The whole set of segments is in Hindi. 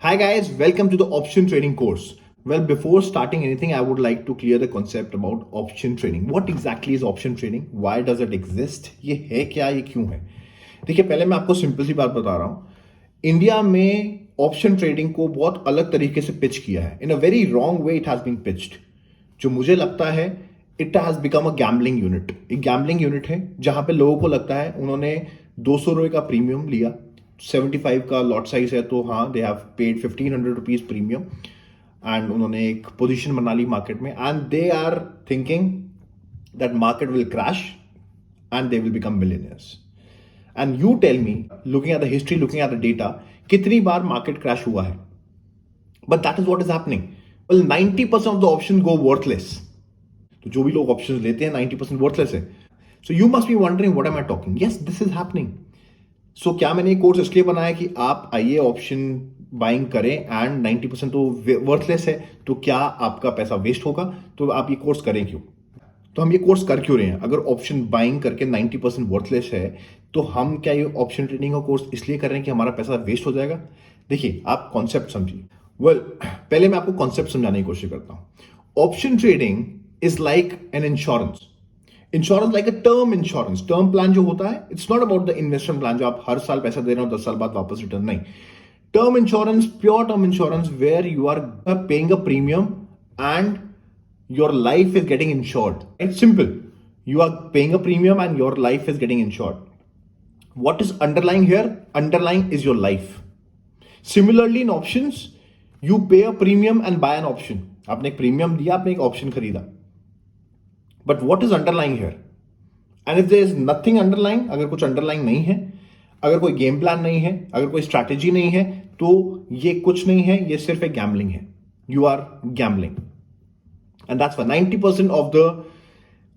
Hi guys, welcome to the option trading course. Well, before starting anything, I would like to clear the concept about option trading. What exactly is option trading? Why does it exist? ये है क्या, ये क्यों है? देखिए, पहले मैं आपको सिंपल सी बात बता रहा हूं। इंडिया में ऑप्शन ट्रेडिंग को बहुत अलग तरीके से पिच किया है। In a very wrong way it has been pitched. जो मुझे लगता है it has become a gambling unit. एक गैम्बलिंग यूनिट है जहां पे लोगों को लगता है उन्होंने 200 रुपए का प्रीमियम लिया, 75 का लॉट साइज है, तो हाँ they have paid 1500 rupees premium and उन्होंने एक पोजीशन बना ली मार्केट में and they are thinking that market will crash and they will become millionaires. And you tell me, looking at the history, looking at the data, कितनी बार मार्केट क्रैश हुआ है? But that is what is happening. Well, 90% of the option go worthless. तो जो भी लोग ऑप्शन लेते हैं 90% वर्थलेस है। So you must be wondering what am I talking. Yes, this is happening. So क्या मैंने ये कोर्स इसलिए बनाया कि आप आइए ऑप्शन बाइंग करें एंड 90% तो वर्थलेस है, तो क्या आपका पैसा वेस्ट होगा? तो आप ये कोर्स करें क्यों? तो हम ये कोर्स कर क्यों रहे हैं? अगर ऑप्शन बाइंग करके 90% वर्थलेस है, तो हम क्या ये ऑप्शन ट्रेडिंग का कोर्स इसलिए कर रहे हैं कि हमारा पैसा वेस्ट हो जाएगा? देखिए, आप कॉन्सेप्ट समझिए। वेल, पहले मैं आपको कॉन्सेप्ट समझाने की कोशिश करता हूं। Option trading is like an insurance like a term insurance. Term plan जो होता है, it's not about the investment plan जो आप हर साल पैसा दे रहे हो 10 साल बाद वापस रिटर्न, नहीं। Term insurance, pure term insurance, where you are paying a premium and your life is getting insured. It's simple. You are paying a premium and your life is getting insured. What is underlying here? Underlying is your life. Similarly, in options, you pay a premium and buy an option. आपने एक प्रीमियम दिया, आपने एक ऑप्शन खरीदा. But what is underlying here? And if there is nothing underlying, अगर कुछ underlying नहीं है, अगर कोई गेम प्लान नहीं है, अगर कोई स्ट्रैटेजी नहीं है, तो ये कुछ नहीं है, ये सिर्फ एक गैम्बलिंग है. You are gambling. And that's why 90% of the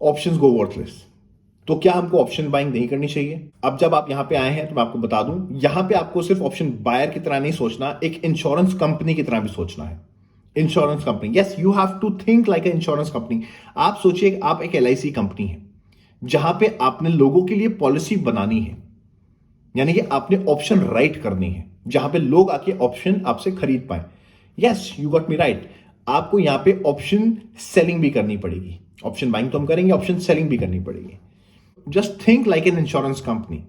options go worthless. तो क्या हमको ऑप्शन बाइंग नहीं करनी चाहिए? अब जब आप यहां पे आए हैं तो मैं आपको बता दूं, यहां पे आपको सिर्फ ऑप्शन बायर की तरह नहीं सोचना, एक इंश्योरेंस कंपनी की तरह भी सोचना है। Insurance company, yes, you have to think like a insurance company. आप सोचिए आप एक LIC कंपनी है जहां पे आपने लोगों के लिए पॉलिसी बनानी है, यानी कि आपने ऑप्शन राइट करनी है जहां पे लोग आके ऑप्शन आपसे खरीद पाए। Yes, you got me right. आपको यहां पे ऑप्शन सेलिंग भी करनी पड़ेगी। ऑप्शन बाइंग तो हम करेंगे, ऑप्शन सेलिंग भी करनी पड़ेगी। Just think like an insurance company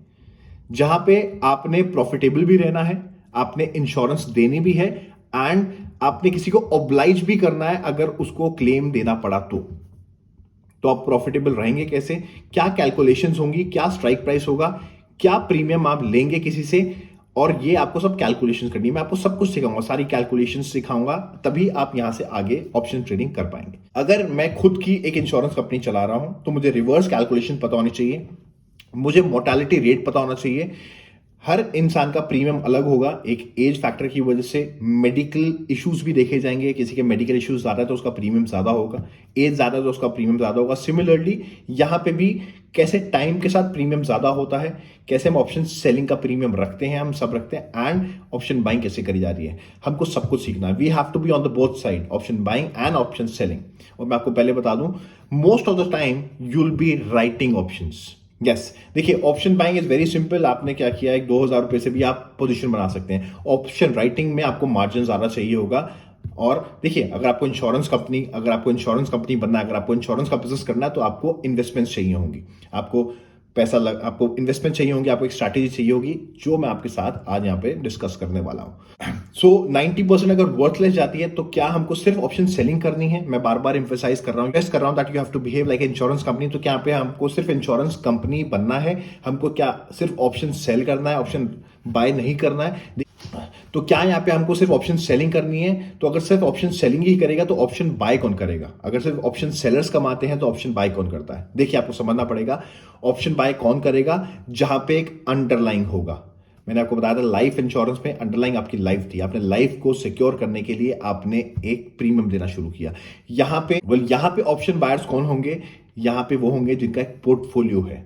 जहां पे आपने प्रॉफिटेबल भी रहना है, आपने इंश्योरेंस देनी भी है एंड आपने किसी को ऑब्लाइज भी करना है अगर उसको क्लेम देना पड़ा तो आप प्रॉफिटेबल रहेंगे कैसे? क्या कैलकुलेशंस होंगी, क्या स्ट्राइक प्राइस होगा, क्या प्रीमियम आप लेंगे किसी से, और ये आपको सब कैलकुलेशंस करनी है। मैं आपको सब कुछ सिखाऊंगा, सारी कैलकुलेशंस सिखाऊंगा, तभी आप यहां से आगे ऑप्शन ट्रेडिंग कर पाएंगे। अगर मैं खुद की एक इंश्योरेंस कंपनी चला रहा हूं तो मुझे रिवर्स कैलकुलेशन पता होनी चाहिए, मुझे मोर्टालिटी रेट पता होना चाहिए। हर इंसान का प्रीमियम अलग होगा, एक एज फैक्टर की वजह से मेडिकल इश्यूज भी देखे जाएंगे। किसी के मेडिकल इश्यूज ज्यादा है तो उसका प्रीमियम ज्यादा होगा, एज ज्यादा है तो उसका प्रीमियम ज्यादा होगा। सिमिलरली यहां पे भी कैसे टाइम के साथ प्रीमियम ज्यादा होता है, कैसे हम ऑप्शन सेलिंग का प्रीमियम रखते हैं, हम सब रखते हैं, एंड ऑप्शन बाइंग कैसे करी जा रही है, हमको सब कुछ सीखना है। We have to be on the both side, option buying and option selling. और मैं आपको पहले बता दूं, most of the time you will be writing options. Yes, देखिए, option buying is very simple. आपने क्या किया, एक 2000 रुपए से भी आप पोजीशन बना सकते हैं। ऑप्शन राइटिंग में आपको मार्जिन ज्यादा चाहिए होगा। और देखिए, अगर आपको इंश्योरेंस कंपनी बनना है, अगर आपको इंश्योरेंस का बिजनेस करना है, तो आपको इन्वेस्टमेंट चाहिए होंगी, आपको आपको इन्वेस्टमेंट चाहिए होंगी, आपको एक स्ट्रैटेजी चाहिए होगी, जो मैं आपके साथ आज यहाँ पे डिस्कस करने वाला हूं। सो 90% अगर वर्थलेस जाती है, तो क्या हमको सिर्फ ऑप्शन सेलिंग करनी है? मैं बार बार इंफेसाइज कर रहा हूं that you have to behave like insurance company. तो क्या पे हमको सिर्फ इंश्योरेंस कंपनी बनना है? हमको क्या सिर्फ ऑप्शन सेल करना है, ऑप्शन बाय नहीं करना है? तो क्या यहां पे हमको सिर्फ ऑप्शन सेलिंग करनी है? तो अगर सिर्फ ऑप्शन सेलिंग ही करेगा तो ऑप्शन बाय कौन करेगा? अगर सिर्फ ऑप्शन सेलर्स कमाते हैं तो ऑप्शन बाय कौन करता है? देखिए, आपको समझना पड़ेगा, ऑप्शन बाय कौन करेगा? जहां पे एक अंडरलाइंग होगा। मैंने आपको बताया था, लाइफ इंश्योरेंस में अंडरलाइंग आपकी लाइफ थी। आपने लाइफ को सिक्योर करने के लिए आपने एक प्रीमियम देना शुरू किया। यहां पे ऑप्शन बायर्स कौन होंगे? यहां पे वो होंगे जिनका एक पोर्टफोलियो है,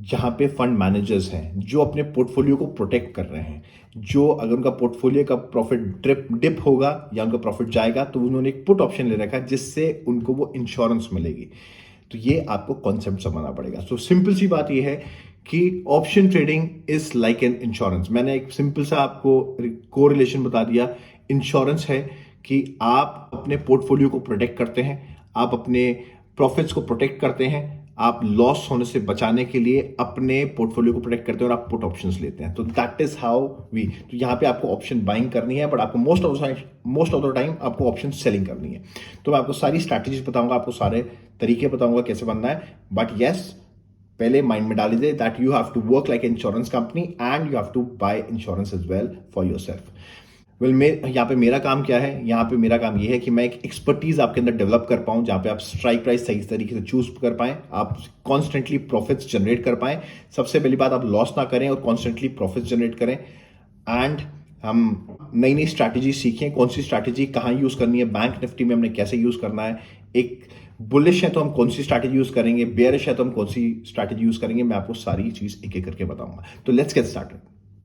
जहां पे फंड मैनेजर्स हैं जो अपने पोर्टफोलियो को प्रोटेक्ट कर रहे हैं। जो अगर उनका पोर्टफोलियो का प्रॉफिट डिप होगा या उनका प्रॉफिट जाएगा, तो उन्होंने एक पुट ऑप्शन ले रखा है जिससे उनको वो इंश्योरेंस मिलेगी। तो ये आपको कॉन्सेप्ट समझना पड़ेगा। सो सिंपल सी बात ये है कि option trading is like an insurance. मैंने एक सिंपल सा आपको कोरिलेशन बता दिया। इंश्योरेंस है कि आप अपने पोर्टफोलियो को प्रोटेक्ट करते हैं, आप अपने प्रॉफिट्स को प्रोटेक्ट करते हैं, आप लॉस होने से बचाने के लिए अपने पोर्टफोलियो को प्रोटेक्ट करते हैं और आप पुट ऑप्शंस लेते हैं। तो दैट इज हाउ वी, तो यहाँ पे आपको ऑप्शन बाइंग करनी है, बट आपको मोस्ट ऑफ द टाइम आपको ऑप्शन सेलिंग करनी है। तो मैं आपको सारी स्ट्रैटेजीज बताऊंगा, आपको सारे तरीके बताऊंगा कैसे बनना है। बट यस, पहले माइंड में डाल दीजिए that you have to work like insurance company and you have to buy insurance as well for yourself. Well, यहाँ पे मेरा काम क्या है? यहाँ पे मेरा काम ये है कि मैं एक एक्सपर्टीज आपके अंदर डेवलप कर पाऊँ, जहाँ पे आप स्ट्राइक प्राइस सही तरीके से चूज कर पाएं, आप कॉन्स्टेंटली प्रॉफिट्स जनरेट कर पाएं। सबसे पहली बात, आप लॉस ना करें और कॉन्स्टेंटली प्रॉफिट्स जनरेट करें। एंड हम नई नई स्ट्रैटेजी सीखें, कौन सी स्ट्रैटेजी कहाँ यूज करनी है, बैंक निफ्टी में हमने कैसे यूज करना है, एक बुलिश है तो हम कौन सी स्ट्रैटेजी यूज करेंगे, बेयरिश है तो हम कौन सी स्ट्रैटेजी यूज करेंगे। मैं आपको सारी चीज एक एक करके बताऊंगा। तो लेट्स गेट स्टार्टेड।